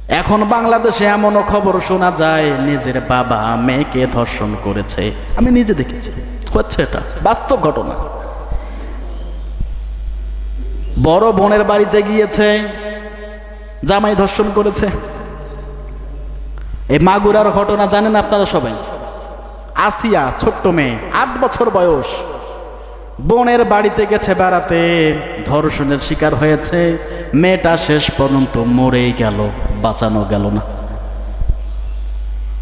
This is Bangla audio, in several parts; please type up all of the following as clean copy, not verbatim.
এখন বাংলাদেশে এমনও খবর শোনা যায় নিজের বাবা মেয়েকে ধর্ষণ করেছে। আমি নিজে দেখেছি, হচ্ছে এটা বাস্তব ঘটনা। বড় বোনের বাড়িতে গিয়েছে, জামাই ধর্ষণ করেছে। এই মাগুরার ঘটনা জানেন আপনারা সবাই। আসিয়া ছোট্ট মেয়ে, 8 বছর বয়স, বোনের বাড়িতে গেছে বেড়াতে, ধর্ষণের শিকার হয়েছে। মেয়েটা শেষ পর্যন্ত মরেই গেল, বাঁচানো গেল না।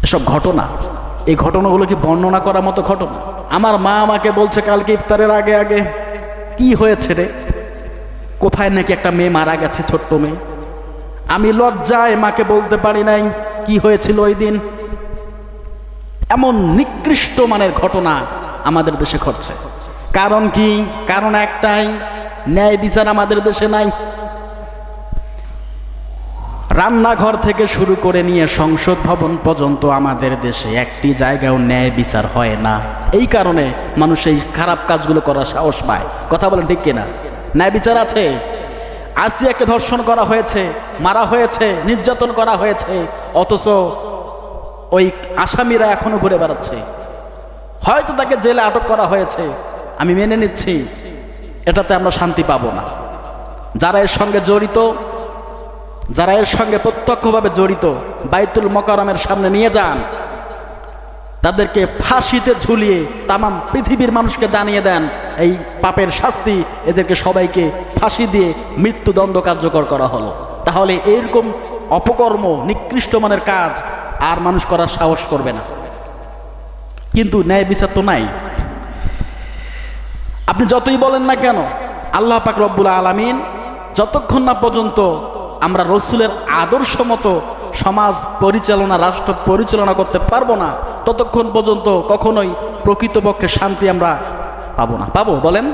এসব ঘটনা, এই ঘটনাগুলো কি বর্ণনা করার মতো ঘটনা? আমার মা আমাকে বলছে কালকে ইফতারের আগে আগে, কি হয়েছে রে, কোথায় নাকি একটা মেয়ে মারা গেছে, ছোট্ট মেয়ে। আমি লজ্জায় মাকে বলতে পারি নাই কি হয়েছিল ওই দিন। এমন নিকৃষ্ট মানের ঘটনা আমাদের দেশে ঘটছে। কারণ কি? কারণ একটাই, ন্যায় বিচার আমাদের দেশে নাই। রান্নাঘর থেকে শুরু করে নিয়ে সংসদ ভবন পর্যন্ত আমাদের দেশে একটি জায়গাও ন্যায় বিচার হয় না। এই কারণে মানুষ এই খারাপ কাজগুলো করার সাহস পায়। কথা বলেন ঠিক কিনা? ন্যায় বিচার আছে? আসিয়াকে ধর্ষণ করা হয়েছে, মারা হয়েছে, নির্যাতন করা হয়েছে, অথচ ওই আসামিরা এখনো ঘুরে বেড়াচ্ছে। হয়তো তাকে জেলে আটক করা হয়েছে, আমি মেনে নিচ্ছি, এটাতে আমরা শান্তি পাবো না। যারা এর সঙ্গে জড়িত, যারা এর সঙ্গে প্রত্যক্ষভাবে জড়িত, বাইতুল মোকাররমের সামনে নিয়ে যান, তাদেরকে ফাঁসিতে ঝুলিয়ে তামাম পৃথিবীর মানুষকে জানিয়ে দেন এই পাপের শাস্তি, এদেরকে সবাইকে ফাঁসি দিয়ে মৃত্যুদণ্ড কার্যকর করা হলো। তাহলে এরকম অপকর্ম, নিকৃষ্ট মানের কাজ আর মানুষ করার সাহস করবে না। কিন্তু ন্যায় বিচার তো নাই। আপনি যতই বলেন না কেন, আল্লাহ পাক রব্বুল আলামিন যতক্ষণ না পর্যন্ত আমরা রসুলের আদর্শ মতো সমাজ পরিচালনা, রাষ্ট্র পরিচালনা করতে পারবো না, ততক্ষণ পর্যন্ত কখনোই প্রকৃতপক্ষে শান্তি আমরা পাবো না। পাবো বলেন?